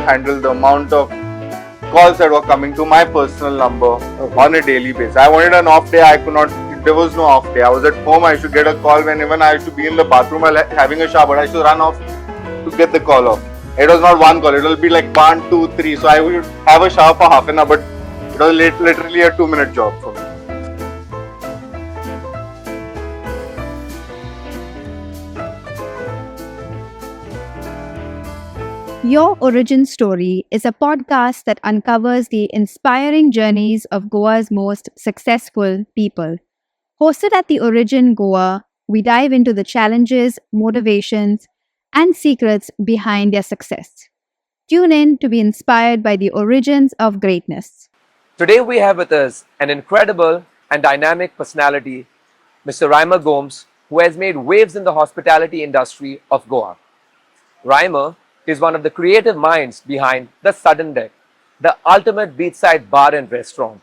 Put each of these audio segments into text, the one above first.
handle the amount of calls that were coming to my personal number on a daily basis. I wanted an off day. I could not. There was no off day. I was at home. I should get a call when even I should be in the bathroom while having a shower. I should run off to get the call off. It was not one call. It will be like 1, 2, 3. So I would have a shower for half an hour, but it was literally a 2-minute job for me. Your Origin Story is a podcast that uncovers the inspiring journeys of Goa's most successful people. Hosted at the Origin Goa, we dive into the challenges, motivations, and secrets behind their success. Tune in to be inspired by the origins of greatness. Today we have with us an incredible and dynamic personality, Mr. Rymer Gomes, who has made waves in the hospitality industry of Goa. Rymer is one of the creative minds behind the Sudden Deck, the ultimate beachside bar and restaurant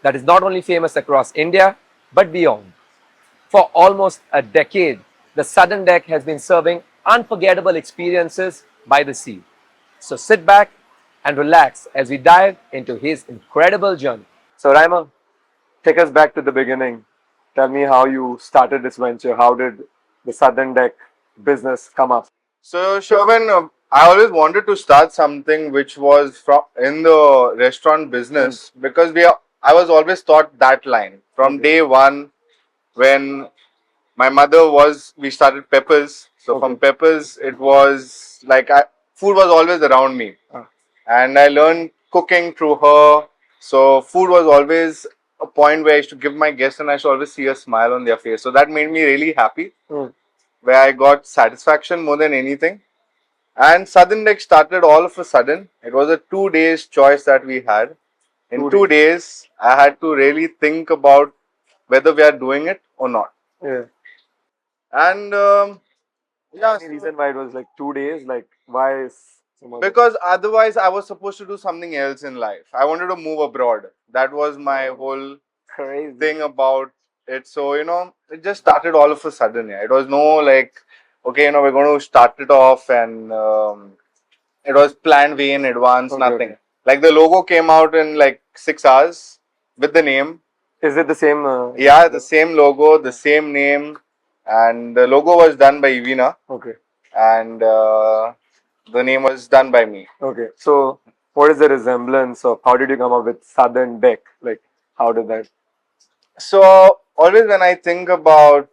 that is not only famous across India but beyond. For almost a decade, the Sudden Deck has been serving unforgettable experiences by the sea. So sit back and relax as we dive into his incredible journey. So Rymer, take us back to the beginning. Tell me how you started this venture. How did the Sudden Deck business come up? So, Shobhan, I always wanted to start something which was in the restaurant business because I was always taught that line from day one when my mother we started Peppers. So from Peppers, it was like food was always around me, and I learned cooking through her. So food was always a point where I used to give my guests and I should always see a smile on their face. So that made me really happy, where I got satisfaction more than anything. And Sudden Deck started all of a sudden. It was a 2 days choice that we had. In 2 days, I had to really think about whether we are doing it or not. Yeah. And Any reason why it was like 2 days? Like why is because otherwise I was supposed to do something else in life. I wanted to move abroad. That was my whole crazy thing about it. So, it just started all of a sudden. Yeah. It was no like, okay, we're going to start it off and it was planned way in advance, nothing. Okay. Like the logo came out in like 6 hours with the name. Is it the same? Yeah, the same logo, the same name. And the logo was done by Ivina. Okay. And the name was done by me. Okay. So, what is the resemblance of how did you come up with Sudden Deck? Like, how did that? So, always when I think about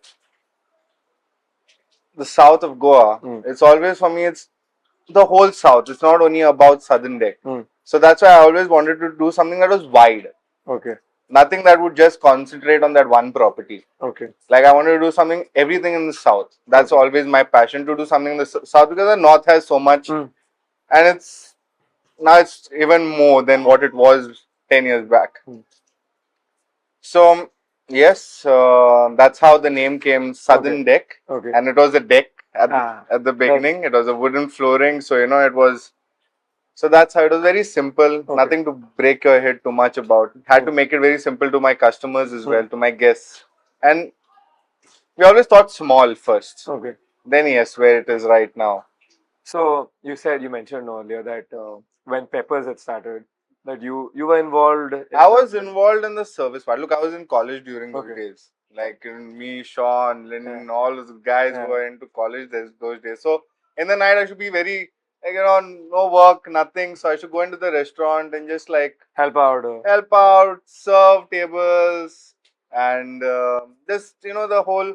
the south of Goa, it's always for me, it's the whole south. It's not only about Sudden Deck. So, that's why I always wanted to do something that was wide. Okay. Nothing that would just concentrate on that one property. Okay. Like I wanted to do everything in the south. That's always my passion, to do something in the south, because the north has so much, and it's even more than what it was 10 years back. So yes, that's how the name came, Sudden Deck. Okay. And it was a deck at the beginning. It was a wooden flooring, so it was. So that's how it was, very simple. Nothing to break your head too much about. Had to make it very simple to my customers as well, to my guests. And we always thought small first. Okay. Then yes, where it is right now. So you mentioned earlier that when Peppers had started, that you were involved. I was involved in the service part. Look, I was in college during those days. Like me, Sean, Lynn, all those guys who were into college those days. So in the night, I should be very, like, no work, nothing. So I should go into the restaurant and just like help out, serve tables, and just the whole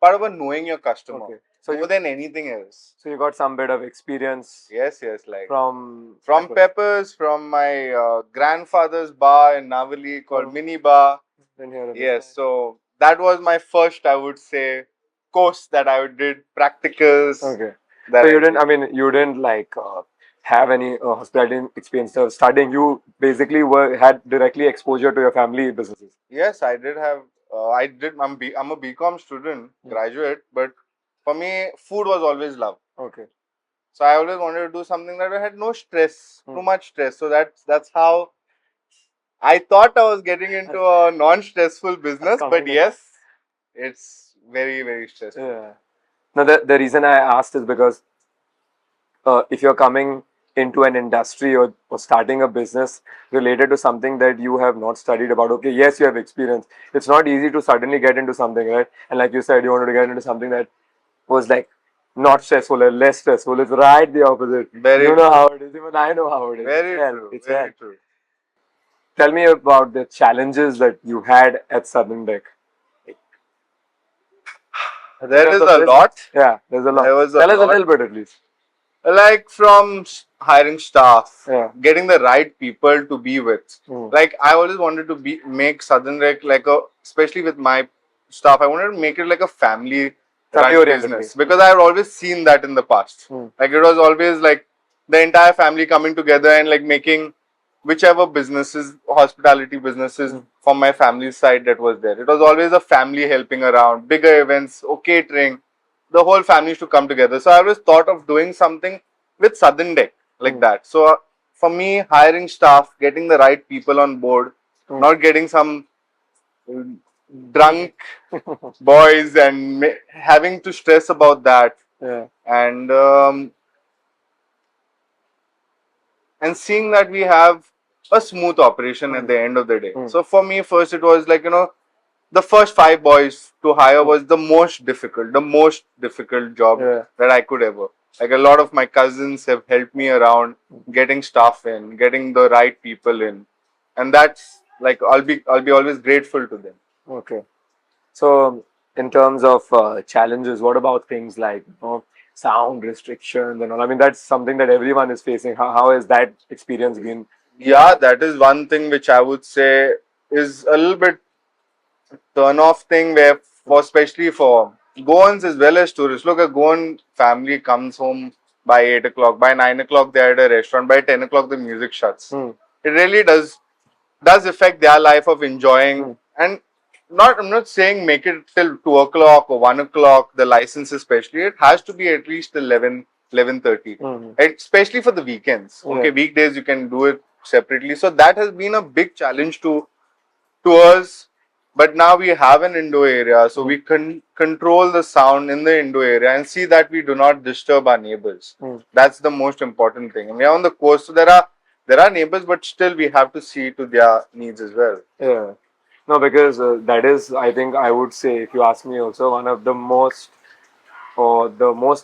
part about knowing your customer. Okay. So more than anything else. So you got some bit of experience. Yes, like from Peppers, from my grandfather's bar in Navali called Mini Bar. Yes, so that was my first, I would say, course that I did, practicals. Okay. So you didn't like have any hospitality experience of studying. You basically had directly exposure to your family businesses. Yes, I did have. I'm a BCom student, graduate, but for me, food was always love. Okay. So I always wanted to do something that had no stress, too much stress. So that's how I thought I was getting into a non-stressful business. But yes, it's very, very stressful. Yeah. Now the reason I asked is because if you're coming into an industry or starting a business related to something that you have not studied about. Okay, yes, you have experience. It's not easy to suddenly get into something, right? And like you said, you wanted to get into something that was like not stressful or less stressful. It's right the opposite. Very You know true. how it is. Even I know how it is. Very It's hell. true. It's hell. Very true. Tell me about the challenges that you had at Southern Deck. In There terms is of a business. lot. Yeah, there's a lot. There was a Tell us a lot. little bit at least. Like from hiring staff, Yeah. getting the right people to be with. Mm. Like I always wanted to make Southern Rec like a, especially with my staff, I wanted to make it like a family Family run oriented. business because I had always seen that in the past. Mm. Like it was always like the entire family coming together and like making whichever businesses, hospitality businesses from my family side that was there. It was always a family helping around, bigger events, or catering. The whole family used to come together. So I always thought of doing something with Southern Deck like that. So for me, hiring staff, getting the right people on board, not getting some drunk boys and having to stress about that, Yeah. and seeing that we have a smooth operation at the end of the day. So for me, first it was like, the first 5 boys to hire was the most difficult job Yeah. that I could ever. Like a lot of my cousins have helped me around getting staff in, getting the right people in, and that's like I'll be always grateful to them. Okay. So, in terms of challenges, what about things like sound restrictions and all? I mean, that's something that everyone is facing. How has that experience been? Yeah, that is one thing which I would say is a little bit turn off thing where for especially for Goans as well as tourists. Look, a Goan family comes home by 8 o'clock, by 9 o'clock they're at a restaurant, by 10 o'clock the music shuts. It really does affect their life of enjoying and not I'm not saying make it till 2 o'clock or 1 o'clock, the license especially. It has to be at least 11:30. Especially for the weekends. Okay, weekdays you can do it separately. So that has been a big challenge to us, but now we have an indoor area, so we can control the sound in the indoor area and see that we do not disturb our neighbors. That's the most important thing. And we are on the coast, so there are neighbors, but still we have to see to their needs as well. Yeah. No, because that is, I think, I would say, if you ask me, also one of the most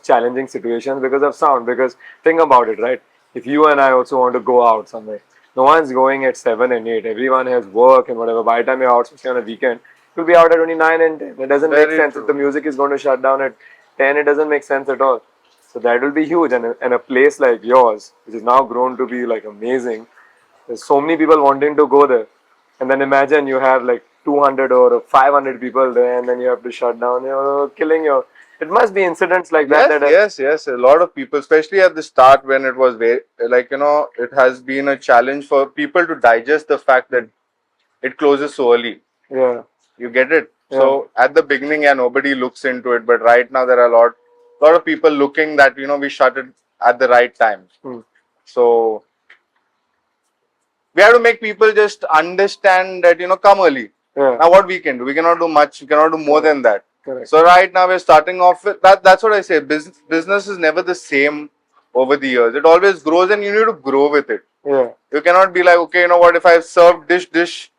challenging situations because of sound. Because think about it, right? If you and I also want to go out somewhere, no one's going at 7 and 8. Everyone has work and whatever. By the time you're out, especially on a weekend, you'll be out at only 9 and 10. It doesn't make Very sense. true. If the music is going to shut down at 10, it doesn't make sense at all. So that will be huge. And a place like yours, which is now grown to be like amazing, there's so many people wanting to go there. And then imagine you have like 200 or 500 people there and then you have to shut down. You're killing your. It must be incidents like that. Yes. A lot of people, especially at the start when it was very, like, it has been a challenge for people to digest the fact that it closes so early. Yeah. You get it? Yeah. So at the beginning, yeah, nobody looks into it, but right now there are a lot of people looking that, we shut it at the right time. So we have to make people just understand that, come early. Yeah. Now what we can do? We cannot do much. We cannot do more than that. Correct. So right now we're starting off with that. That's what I say. Business is never the same over the years. It always grows and you need to grow with it. Yeah. You cannot be like, okay, you know what, if I've served dish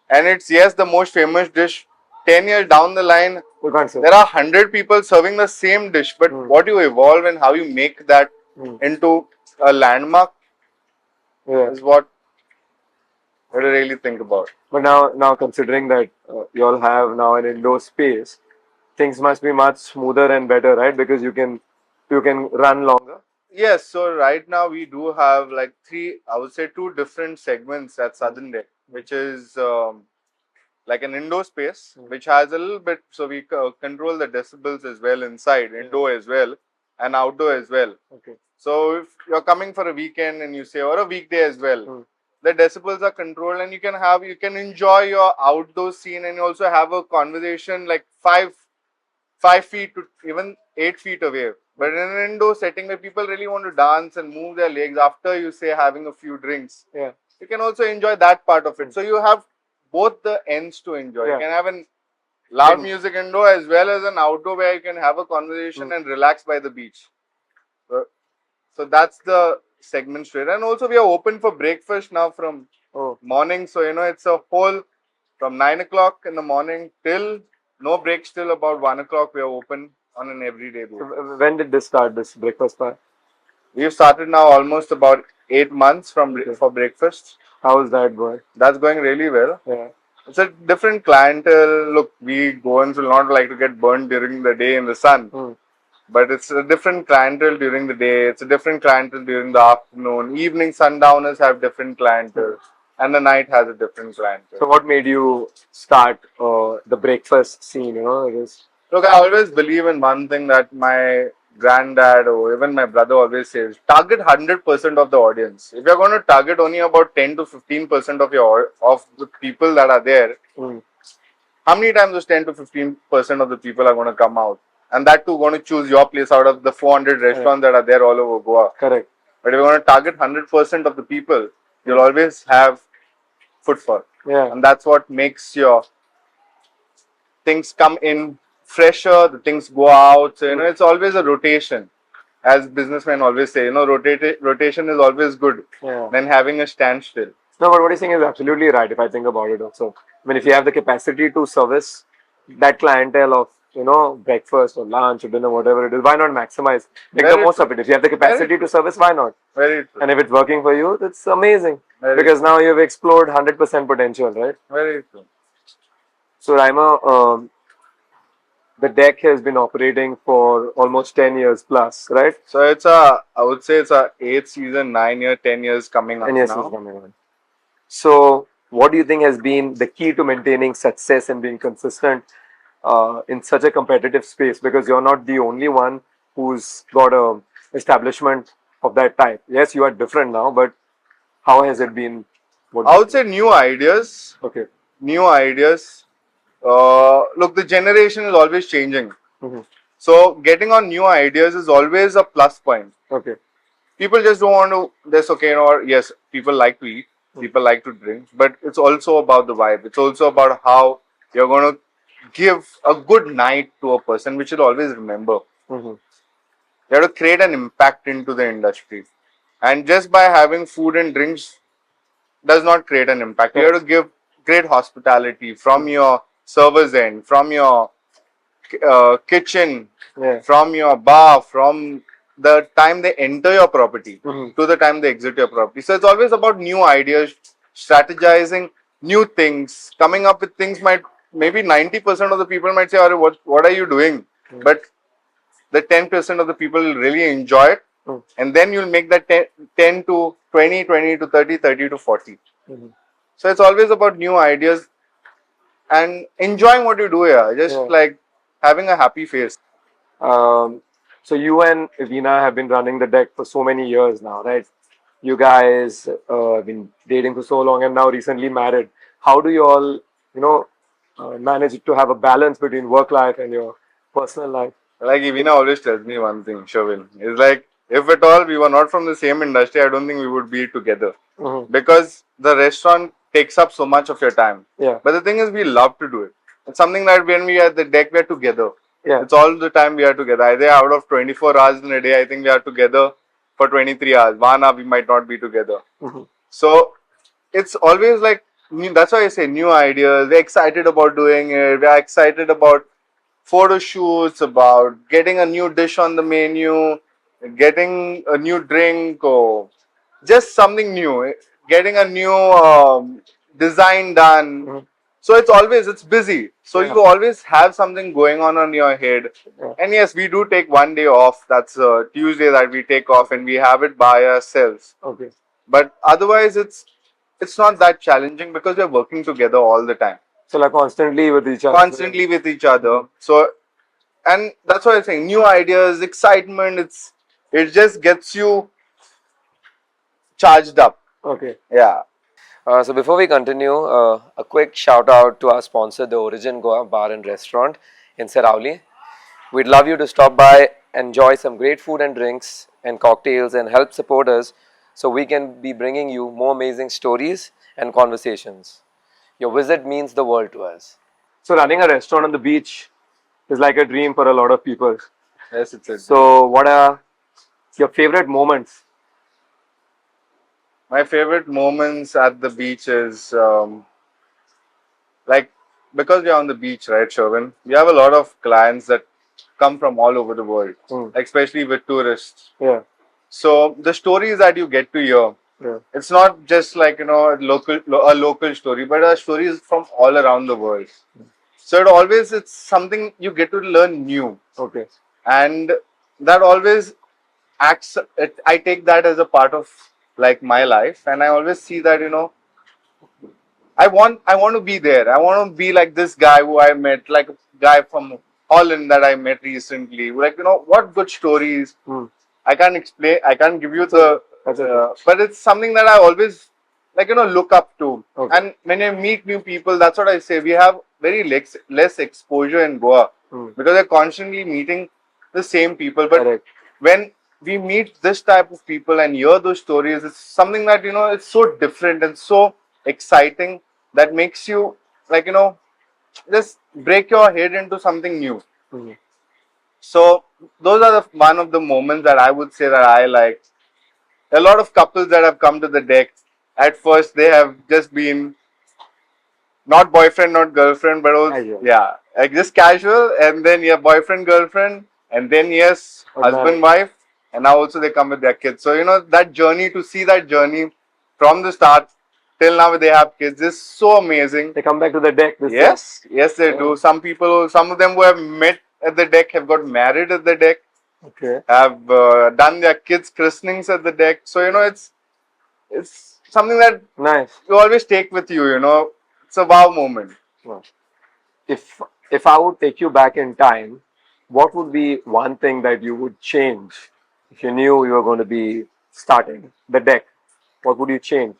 and it's, yes, the most famous dish, 10 years down the line, You can't say. there are 100 people serving the same dish, but what you evolve and how you make that into a landmark is what you really think about. But now considering that you all have now an indoor space, things must be much smoother and better, right? Because you can run longer. Yes, so right now we do have like I would say two different segments at Southern Deck, which is like an indoor space, which has a little bit, so we control the decibels as well inside, indoor as well, and outdoor as well. Okay. So if you're coming for a weekend and you say, or a weekday as well, the decibels are controlled and you can enjoy your outdoor scene and you also have a conversation like 5 feet to even 8 feet away. But in an indoor setting where people really want to dance and move their legs after you say having a few drinks, you can also enjoy that part of it. So you have both the ends to enjoy. You can have an loud music indoor as well as an outdoor where you can have a conversation and relax by the beach. So that's the segments to it. And also we are open for breakfast now from morning. So, it's a whole from 9 o'clock in the morning till no breaks till about 1 o'clock. We are open on an everyday basis. When did this start, this breakfast bar? We've started now almost about 8 months for breakfast. How is that going? That's going really well. Yeah. It's a different clientele. Look, we Goans will not like to get burned during the day in the sun. But it's a different clientele during the day. It's a different clientele during the afternoon. Evening sundowners have different clientele. And the night has a different clientele. So what made you start the breakfast scene, Look, I always believe in one thing that my granddad or even my brother always says, target 100% of the audience. If you're going to target only about 10 to 15% of the people that are there, how many times those 10 to 15% of the people are going to come out? And that too going to choose your place out of the 400 restaurants that are there all over Goa. Correct. But if you're going to target 100% of the people, you'll always have footfall. Yeah. And that's what makes your things come in fresher, the things go out. So, it's always a rotation. As businessmen always say, rotation is always good than having a standstill. No, but what you're saying is absolutely right if I think about it also. I mean, if you have the capacity to service that clientele of, breakfast or lunch or dinner, whatever it is, why not maximize? Make the most of it. If you have the capacity to service, why not? Very true. And if it's working for you, that's amazing. Very because now you've explored 100% potential, right? Very true. So, Rymer, the deck has been operating for almost 10 years plus, right? So I would say it's a 8th season, 9 year, 10 years coming up now. So, what do you think has been the key to maintaining success and being consistent in such a competitive space? Because you're not the only one who's got a establishment of that type. Yes, you are different now, but how has it been? I would say new ideas. Okay. New ideas. Look, the generation is always changing. So getting on new ideas is always a plus point. Okay. People just don't want to, that's okay, yes, people like to eat, people like to drink, but it's also about the vibe. It's also about how you're going to give a good night to a person, which you'll always remember. You have to create an impact into the industry. And just by having food and drinks does not create an impact. You have to give great hospitality from your server's end, from your kitchen, from your bar, from the time they enter your property to the time they exit your property. So it's always about new ideas, strategizing new things, coming up with things. Maybe 90% of the people might say, what are you doing? But the 10% of the people will really enjoy it. And then you'll make that 10 to 20, 20 to 30, 30 to 40. So it's always about new ideas and enjoying what you do here. Just like having a happy face. So you and Veena have been running the deck for so many years now, right? You guys have been dating for so long and now recently married. How do you all, manage to have a balance between work life and your personal life? Like Veena always tells me one thing, Shavin. It's like, if at all we were not from the same industry, I don't think we would be together. Because the restaurant takes up so much of your time. Yeah. But the thing is, we love to do it. It's something that when we are at the deck, we are together. Yeah. It's all the time we are together. Either out of 24 hours in a day, I think we are together for 23 hours. 1 hour we might not be together. So it's always like, that's why I say new ideas. We're excited about doing it. We're excited about photo shoots, about getting a new dish on the menu, getting a new drink, or just something new, getting a new design done. So it's busy. So you always have something going on your head. And yes, we do take one day off. That's Tuesday that we take off and we have it by ourselves. Okay. But otherwise, it's not that challenging because we're working together all the time. So like constantly with each other. Constantly with each other. So, and that's what I'm saying. New ideas, excitement. It just gets you charged up. Okay. Yeah. So before we continue, a quick shout out to our sponsor, the Origin Goa Bar and Restaurant in Sarauli. We'd love you to stop by, enjoy some great food and drinks and cocktails and help support us so we can be bringing you more amazing stories and conversations. Your visit means the world to us. So running a restaurant on the beach is like a dream for a lot of people. Yes, it's a So what are your favorite moments My favorite moments at the beach is like because we're on the beach, right, Sherwin? We have a lot of clients that come from all over the world, especially with tourists. Yeah. So the stories that you get to hear, Yeah. it's not just like a local story, but a stories from all around the world. So it's something you get to learn new, Okay. and that always I take that as a part of like my life, and I always see that I want to be there. I want to be like this guy who I met, like a guy from Holland that I met recently. Like what good stories. I can't explain. I can't give you but it's something that I always like look up to. Okay. And when I meet new people, that's what I say. We have very less exposure in Goa because we're constantly meeting the same people. But Correct. when we meet this type of people and hear those stories, it's something that it's so different and so exciting that makes you like just break your head into something new. So those are one of the moments that I would say that I like. A lot of couples that have come to the deck, at first they have just been not boyfriend, not girlfriend, but also, Casual. yeah, like just casual, and then boyfriend, girlfriend, and then yes, Or husband, married. wife, and now also they come with their kids. So that journey, to see that journey from the start till now they have kids is so amazing. They come back to the deck. Yes, they do. Some of them who have met at the deck have got married at the deck, Okay. have done their kids' christenings at the deck. So it's something that Nice. you always take with you. It's a wow moment. Wow. If I would take you back in time, what would be one thing that you would change if you knew you were going to be starting the deck? What would you change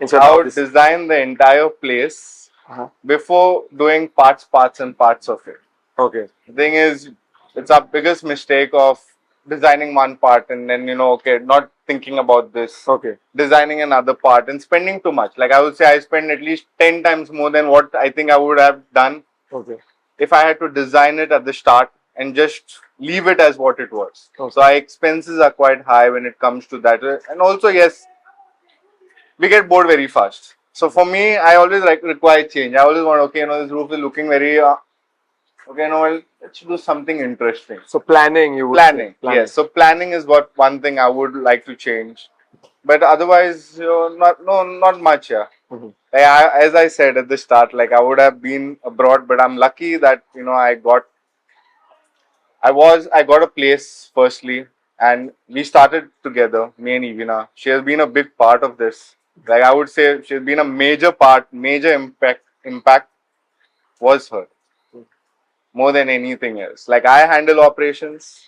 instead I of would this? design the entire place Uh-huh. before doing parts, and parts of it. Okay. The thing is, it's our biggest mistake of designing one part and then okay, not thinking about this. Okay. Designing another part and spending too much. Like I would say, I spend at least 10 times more than what I think I would have done Okay. if I had to design it at the start and just leave it as what it was. Okay. So our expenses are quite high when it comes to that. And also, yes, we get bored very fast. So for me, I always require change. I always want, okay, this roof is looking very, okay, well, let's do something interesting. So planning, you would Planning, say. Planning. yes. So planning is what one thing I would like to change. But otherwise, not much, yeah. Mhm. As I said at the start, like I would have been abroad, but I'm lucky that I got a place firstly, and we started together, me and Ivina. She has been a big part of this. Like I would say, she's been a major part, major impact was her more than anything else. Like I handle operations,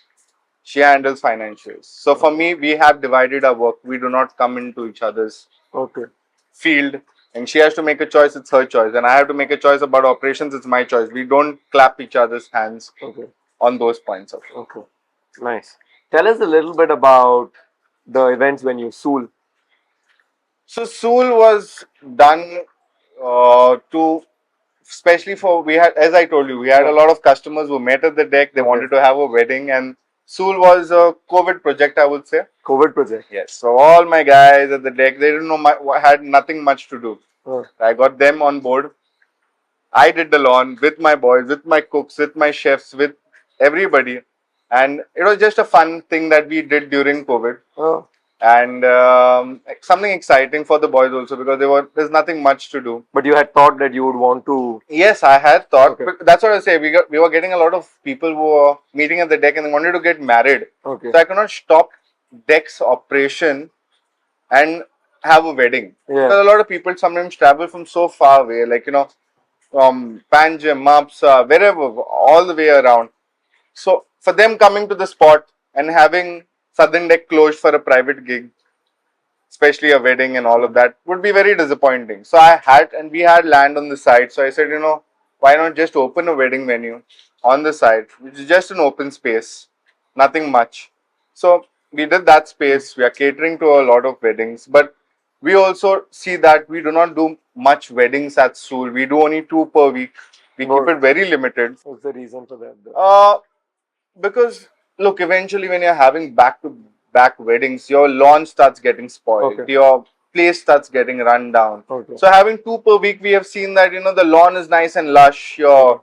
she handles financials. So for me, we have divided our work. We do not come into each other's Okay. field, and she has to make a choice. It's her choice, and I have to make a choice about operations. It's my choice. We don't clap each other's hands Okay. on those points of it. Okay. Nice. Tell us a little bit about the events when you Sool. So Sool was done to especially for we had, as I told you, we had a lot of customers who met at the deck. They wanted to have a wedding, and Sool was a COVID project, I would say. COVID project. Yes. So all my guys at the deck, they didn't know had nothing much to do. I got them on board. I did the lawn with my boys, with my cooks, with my chefs, with everybody, and it was just a fun thing that we did during COVID. Oh. And something exciting for the boys also because there's nothing much to do. But you had thought that you would want to. Yes, I had thought. Okay. But that's what I say. We were getting a lot of people who were meeting at the deck and they wanted to get married. Okay. So I could not stop deck's operation and have a wedding. Yeah. Because a lot of people sometimes travel from so far away, like from Panjim, Mapsa, wherever, all the way around. So for them coming to the spot and having Southern Deck closed for a private gig, especially a wedding and all of that, would be very disappointing. So we had land on the side. So I said, why not just open a wedding venue on the side, which is just an open space, nothing much. So we did that space. We are catering to a lot of weddings, but we also see that we do not do much weddings at Sool. We do only 2 per week. We keep it very limited. What's the reason for that? Because look, eventually when you're having back to back weddings, your lawn starts getting spoiled, Okay. your place starts getting run down. Okay. So having two per week, we have seen that the lawn is nice and lush. Your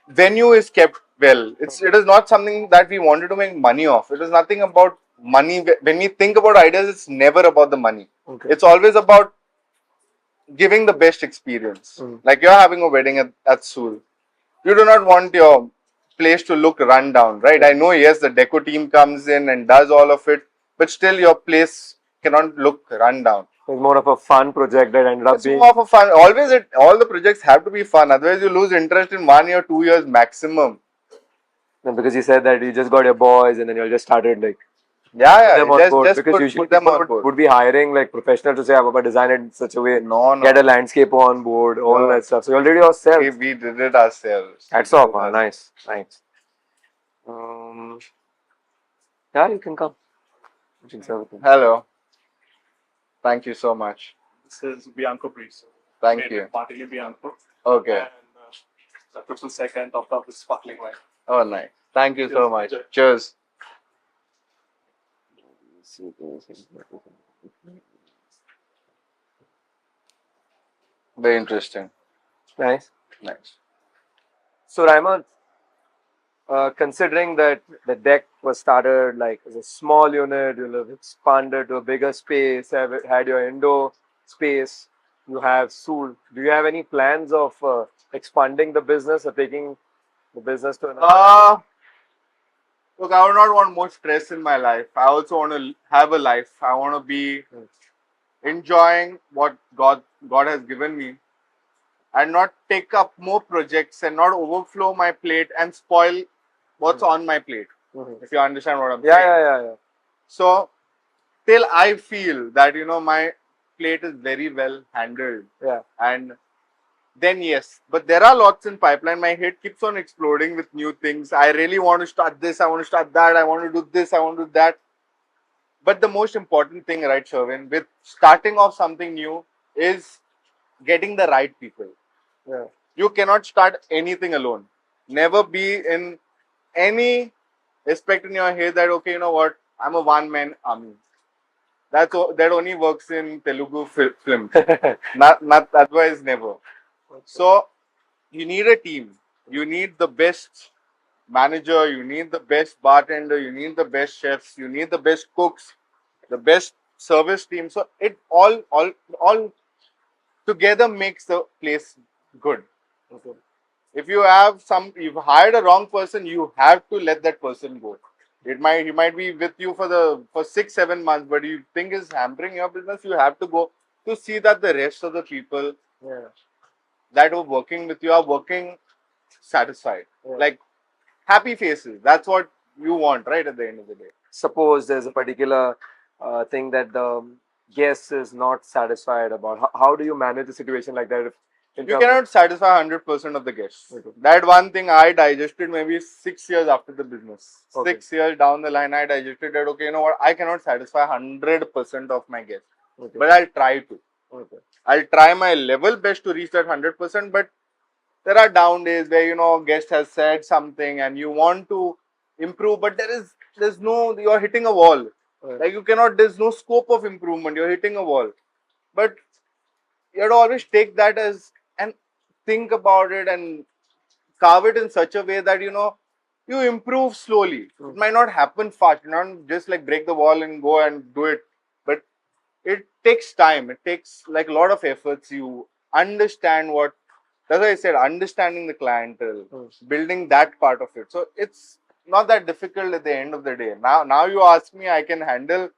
venue is kept well. It is not something that we wanted to make money off. It is nothing about money. When we think about ideas, it's never about the money. Okay. It's always about giving the best experience. Like you're having a wedding at Soul. You do not want your place to look run down, right? I know, yes, the deco team comes in and does all of it, but still your place cannot look run down. It's more of a fun project that ended up It's being. more of a fun. Always, all the projects have to be fun. Otherwise, you lose interest in 1 year, 2 years maximum. Because you said that you just got your boys and then you just started like Yeah, put yeah. them on board. Just Because usually put them people on board. would be hiring like professionals to say, "I've design it in such a way, No, no. get a landscaper on board, all No. that stuff." So you already yourself. We did it ourselves. That's all, man. Nice, nice. Um, yeah, you can come. You can serve it. Hello. Thank you so much. This is Bianco Breeze. Thank you. Martini Bianco. Okay. And the triple second topped up with sparkling wine. Oh, nice. Thank you so much. Cheers. Cheers. Very interesting. Nice. Nice. So, Rymer, considering that the deck was started like as a small unit, you'll have expanded to a bigger space, had your indoor space, you have Soul. Do you have any plans of expanding the business or taking the business to another? Look, I would not want more stress in my life. I also want to have a life. I want to be enjoying what God has given me, and not take up more projects and not overflow my plate and spoil what's on my plate. If you understand what I'm saying. Yeah. So till I feel that my plate is very well handled, Yeah. and then yes, but there are lots in pipeline. My head keeps on exploding with new things. I really want to start this, I want to start that, I want to do this, I want to do that. But the most important thing, right, Sherwin, with starting off something new is getting the right people. Yeah. You cannot start anything alone. Never be in any aspect in your head that, okay, you know what, I'm a one-man army. That only works in Telugu films. not otherwise, never. So you need a team. You need the best manager. You need the best bartender. You need the best chefs. You need the best cooks, the best service team. So it all together makes the place good. Okay. If you've hired a wrong person, you have to let that person go. He might be with you for 6-7 months, but you think is hampering your business, you have to go to see that the rest of the people that were working with you are working satisfied. Yeah. Like happy faces. That's what you want, right? At the end of the day. Suppose there's a particular thing that the guest is not satisfied about. How do you manage a situation like that? You cannot satisfy 100% of the guests. Okay. That one thing I digested maybe 6 years after the business. Okay. 6 years down the line, I digested that, okay, you know what, I cannot satisfy 100% of my guests. Okay. But I'll try to. Okay. I'll try my level best to reach that 100%, but there are down days where, guest has said something and you want to improve, but there's no, you're hitting a wall. Right. Like there's no scope of improvement. You're hitting a wall. But you have to always take that as and think about it and carve it in such a way that you improve slowly. It might not happen fast. You not just like break the wall and go and do it, but it takes time. It takes like a lot of efforts. You understand what. That's why I said understanding the clientele, building that part of it. So it's not that difficult at the end of the day. Now you ask me, I can handle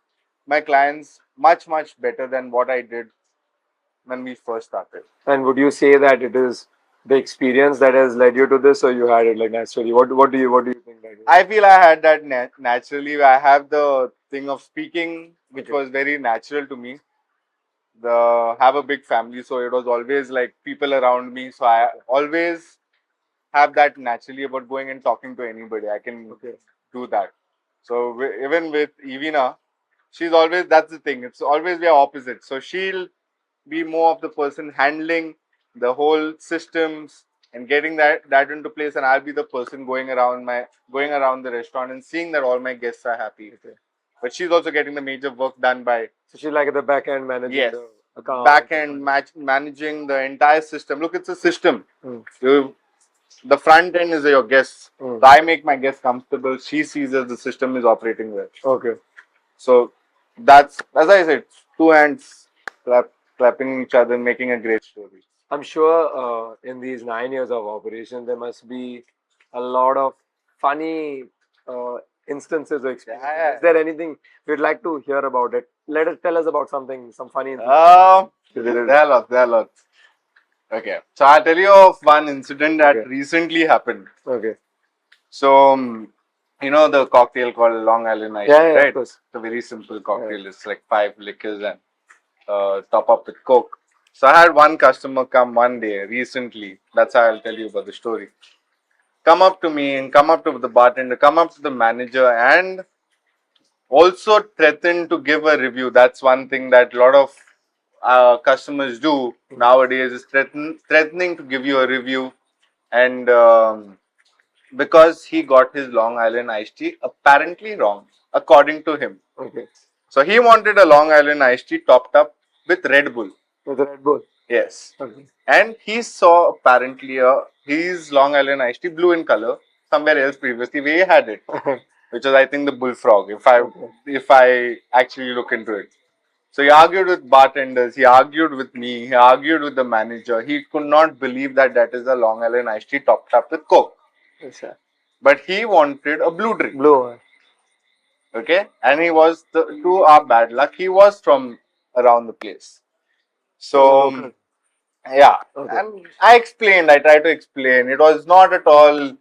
my clients much better than what I did when we first started. And would you say that it is the experience that has led you to this, or you had it like naturally? What do you think that is? I feel I had that naturally. I have the thing of speaking, which was very natural to me. Have a big family, so it was always like people around me. So I always have that naturally about going and talking to anybody. I can do that. So even with Evina, she's always, that's the thing. It's always we are opposite. So she'll be more of the person handling the whole systems and getting that into place, and I'll be the person going around the restaurant and seeing that all my guests are happy. but she's also getting the major work done by So she's like at the back end managing yes, the account. back end managing the entire system. Look, it's a system. Mm. The front end is your guests. Mm. So I make my guests comfortable. She sees that the system is operating well. Okay. So that's, as I said, two hands clapping each other, making a great story. I'm sure in these 9 years of operation, there must be a lot of funny instances or experiences. Yeah. Is there anything you'd like to hear about it? Tell us about something, some funny incident. There are lots, there are lots. Okay, so I'll tell you of one incident that Okay. recently happened. Okay. So, you know the cocktail called Long Island Iced Tea, Yeah, right? of course. It's a very simple cocktail. It's like 5 liquors and top up with Coke. So I had one customer come one day recently. That's how I'll tell you about the story. Come up to me and come up to the bartender, come up to the manager and also threaten to give a review. That's one thing that a lot of customers do nowadays is threatening to give you a review. And because he got his Long Island iced tea apparently wrong, according to him. Okay. So he wanted a Long Island iced tea topped up with Red Bull. With Red Bull. Yes. Okay. And he saw apparently his Long Island iced tea blue in color somewhere else previously where he had it, which was I think the bullfrog. If I actually look into it. So he argued with bartenders, he argued with me, he argued with the manager. He could not believe that that is a Long Island iced tea topped up with Coke. Yes, sir. But he wanted a blue drink. Blue. Okay, and he was to our bad luck, he was from around the place. So yeah, Okay. and I tried to explain. It was not at all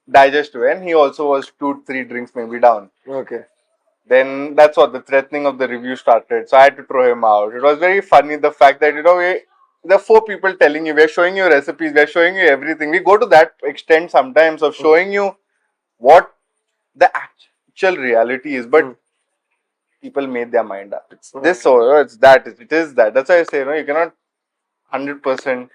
digestible, and he also was 2-3 drinks maybe down. Okay. Then that's what the threatening of the review started. So I had to throw him out. It was very funny the fact that there are 4 people telling you, we're showing you recipes, we're showing you everything. We go to that extent sometimes of showing you what the actual reality is, but people made their mind up. It's this or it's that. It is that. That's why I say, you cannot 100%.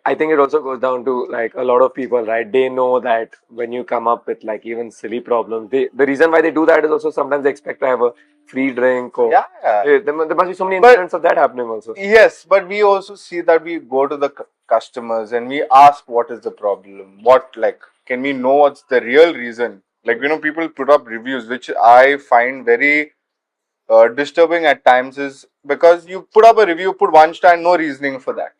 I think it also goes down to like a lot of people, right? They know that when you come up with like even silly problems, the reason why they do that is also sometimes they expect to have a free drink or Yeah. there must be so many incidents of that happening also. Yes, but we also see that we go to the customers and we ask what is the problem, can we know what's the real reason? People put up reviews, which I find very disturbing at times, is because you put up a review, put 1 star, no reasoning for that.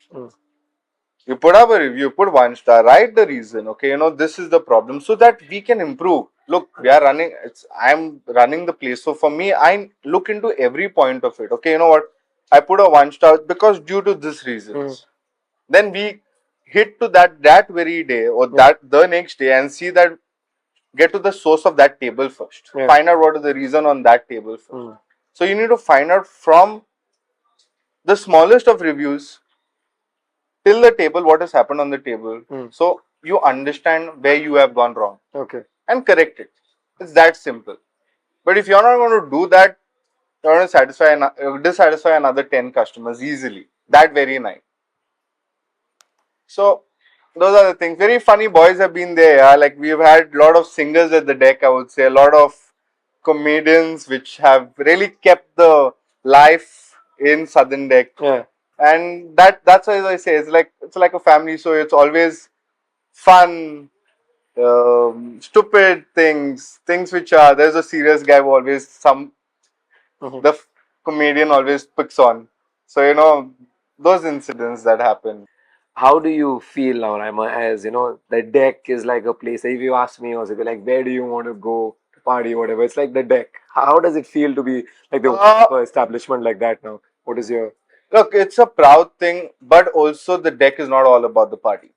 You put up a review, put 1 star, write the reason. Okay, this is the problem, so that we can improve. Look, I'm running the place, so for me, I look into every point of it. Okay, you know what? I put a 1 star because due to this reasons. Then we hit to that very day or the next day and see that, get to the source of that table first. Find out what is the reason on that table first. So you need to find out from the smallest of reviews till the table what has happened on the table. So you understand where you have gone wrong. Okay. And correct it. It's that simple. But if you're not going to do that, you're going to dissatisfy another 10 customers easily that very night. So those are the things. Very funny boys have been there. Yeah? Like we've had a lot of singers at the deck, I would say. A lot of comedians which have really kept the life in Southern Deck. Yeah. And that's why I say it's like a family. So it's always fun, stupid things which are, there's a serious guy who always the comedian always picks on. So those incidents that happen. How do you feel now, Rymer, as the deck is like a place? If you ask me also, like, where do you want to go to party, whatever, it's like the deck. How does it feel to be like the establishment like that now? What is your... Look, it's a proud thing, but also the deck is not all about the party.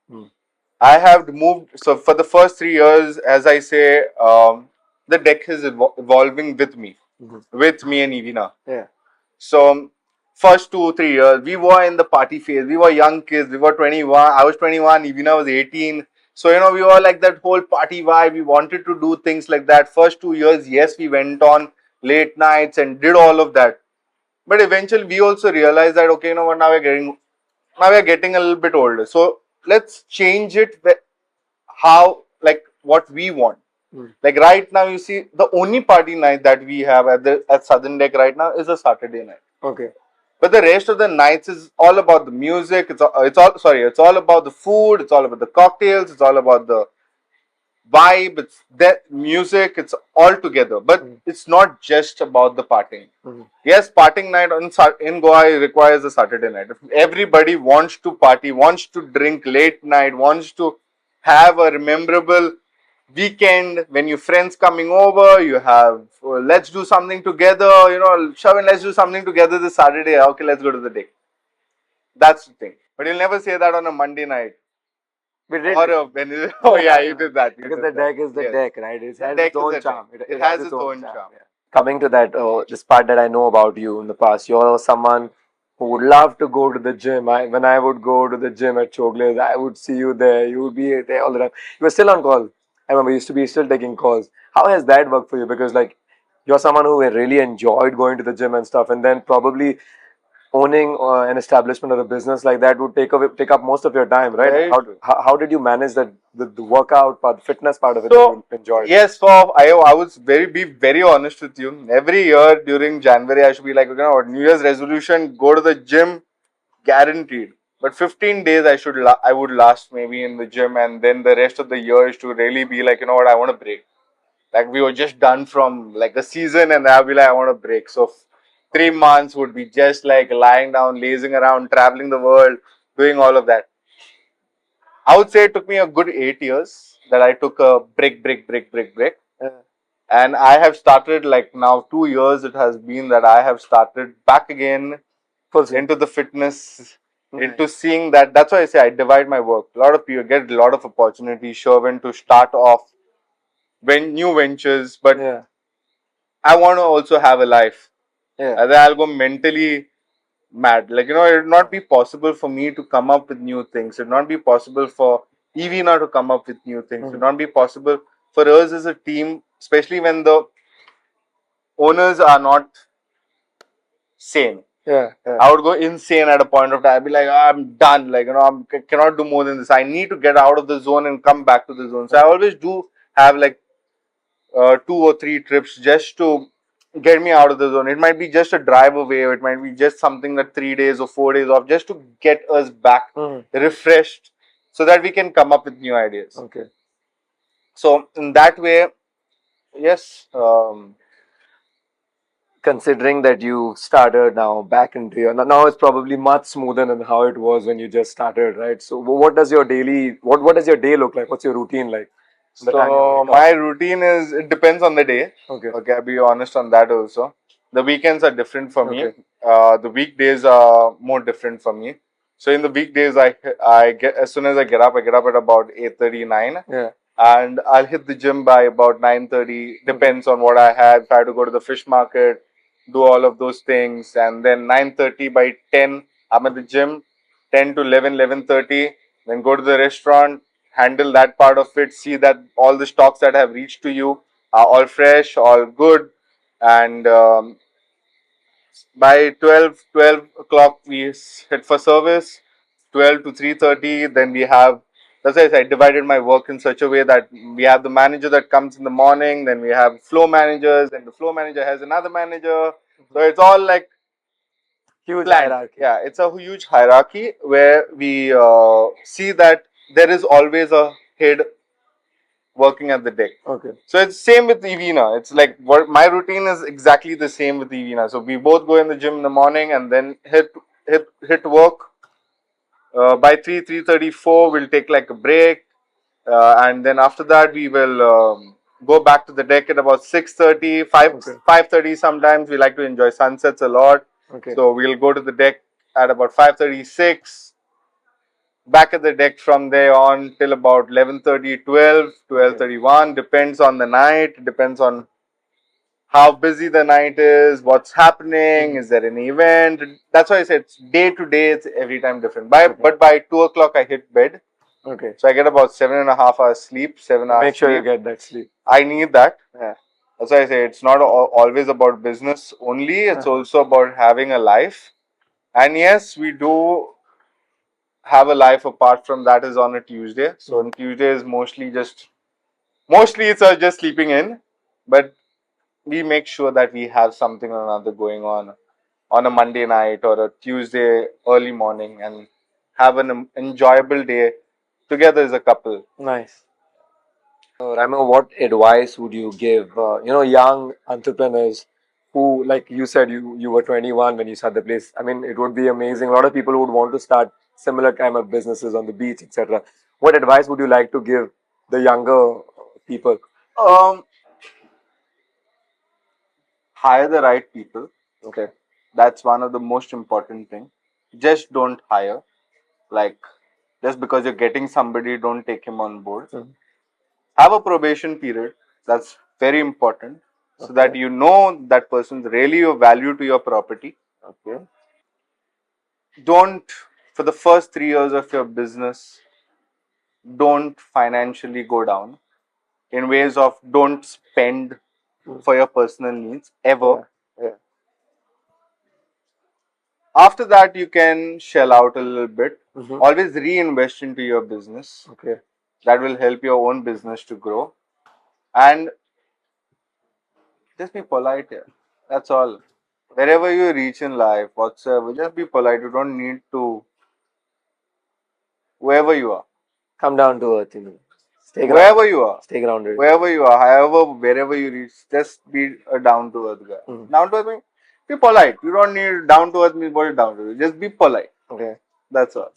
I have moved, so for the first 3 years, as I say, the deck is evolving with me and Evina. Yeah. So first 2-3 years, we were in the party phase. We were young kids. We were 21. I was 21. Evina was 18. So, we were like that whole party vibe. We wanted to do things like that. First 2 years, yes, we went on late nights and did all of that. But eventually, we also realized that, okay, what, now we're getting a little bit older. So let's change it what we want. Like right now, you see the only party night that we have at Southern Deck right now is a Saturday night. Okay. But the rest of the nights is all about the music. It's all about the food. It's all about the cocktails. It's all about the vibe. It's that music. It's all together. But it's not just about the partying. Yes, partying night in Goa requires a Saturday night. If everybody wants to party, wants to drink late night, wants to have a memorable weekend when your friends coming over, you have let's do something together. Shavin, let's do something together this Saturday. Okay, let's go to the deck. That's the thing. But you'll never say that on a Monday night. We did. Or a Wednesday. Oh yeah, you did that. Because the deck is the deck, right? It has deck its own is a charm. deck. It has its own charm. Yeah. Coming to that, this part that I know about you in the past, you're someone who would love to go to the gym. When I would go to the gym at Chogles, I would see you there. You would be there all the time. You were still on call. I remember you used to be still taking calls. How has that worked for you? Because like you're someone who really enjoyed going to the gym and stuff, and then probably owning an establishment or a business like that would take up most of your time, right? Very true. How did you manage that the workout part, the fitness part of it So, that you enjoyed? yes, I would be very honest with you. Every year during January, I should be like, New Year's resolution, go to the gym, guaranteed. But 15 days I would last maybe in the gym, and then the rest of the year is to really be like, I want to break. Like we were just done from like a season, and I'll be like, I want to break. So 3 months would be just like lying down, lazing around, traveling the world, doing all of that. I would say it took me a good 8 years that I took a break. And I have started like now 2 years it has been that I have started back again into the fitness, into seeing that. That's why I say I divide my work. A lot of people get a lot of opportunities, Sherwin, to start off when new ventures, but I want to also have a life. And then I'll go mentally mad. Like, it would not be possible for me to come up with new things. It would not be possible for Evina to come up with new things. It would not be possible for us as a team, especially when the owners are not sane. I would go insane at a point of time. I'd be like, I'm done. Like, I cannot do more than this. I need to get out of the zone and come back to the zone. So I always do have like 2 or 3 trips just to get me out of the zone. It might be just a drive away, or it might be just something that 3 days or 4 days off, just to get us back refreshed, so that we can come up with new ideas. Okay. So in that way, yes. Considering that you started now back into your now it's probably much smoother than how it was when you just started, right? So what does your daily what does your day look like? What's your routine like? So my routine is, it depends on the day. Okay, I'll be honest on that also. The weekends are different for me. The weekdays are more different for me. So in the weekdays, I get, as soon as I get up at about 8:39. And I'll hit the gym by about 9:30. Depends on what I have. If I have to go to the fish market, do all of those things, and then 9:30 by 10, I'm at the gym. 10 to 11, 11:30. Then go to the restaurant, handle that part of it, see that all the stocks that have reached to you are all fresh, all good, and by 12 o'clock we hit for service. 12 to 3:30, then we have, that's why I divided my work in such a way that we have the manager that comes in the morning, then we have floor managers, and the floor manager has another manager. So it's all like huge planned. hierarchy. Yeah, it's a huge hierarchy where we see that there is always a head working at the deck. Okay. So it's same with Evina. It's like what my routine is exactly the same with Evina. So we both go in the gym in the morning and then hit work. By 3:34 we'll take like a break, and then after that we will go back to the deck at about 6:30, 5:30. Sometimes we like to enjoy sunsets a lot. So we'll go to the deck at about 5:36. Back at the deck from there on till about 11:30, 12:31. Depends on the night. Depends on how busy the night is, what's happening, is there an event. That's why I said it's day to day, it's every time different. But by 2 o'clock I hit bed. Okay. So I get about 7.5 hours sleep, 7 hours. Make sure sleep. you get that sleep. I need that. That's why I say it's not always about business only. It's also about having a life. And yes, we do have a life apart from that is on a Tuesday. So on Tuesday is mostly just Mostly it's just sleeping in, but we make sure that we have something or another going on a Monday night or a Tuesday early morning and have an enjoyable day together as a couple. Nice. Rymer, what advice would you give, young entrepreneurs who, like you said, you were 21 when you started the place. I mean, it would be amazing. A lot of people would want to start similar kind of businesses on the beach, etc. What advice would you like to give the younger people? Um, hire the right people. Okay. That's one of the most important thing. Just don't hire. Like, just because you're getting somebody, don't take him on board. Have a probation period. That's very important. So that you know that person's really of value to your property. Okay. Don't, for the first 3 years of your business, don't financially go down in ways of don't spend for your personal needs ever. Yeah. After that, you can shell out a little bit. Mhm. Always reinvest into your business. Okay. That will help your own business to grow. And just be polite here. That's all. Wherever you reach in life, whatsoever, just be polite. You don't need to, wherever you are, Come down to earth, Stay wherever grounded. you are, Stay grounded. wherever you are, however, wherever you reach, just be a down to earth guy. Down to earth means be polite. You don't need down to earth means what is down to earth. Just be polite. Okay. That's all.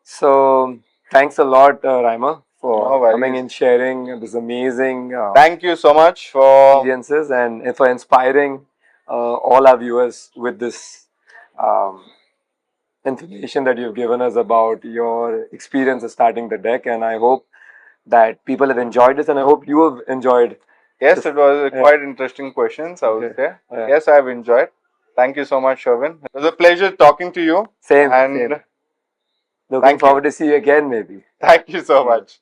So thanks a lot, Rymer, for No coming worries. and sharing this amazing Thank you so much for. experiences and for inspiring all our viewers with this um, information that you've given us about your experience of starting the deck. And I hope that people have enjoyed this, and I hope you have enjoyed. Yes, it was Yeah. quite interesting questions, I would Okay. say. Yeah. Yes, I have enjoyed. Thank you so much, Sherwin. It was a pleasure talking to you. Same. And Same. Looking thank you. forward to see you again, maybe. Thank you so much.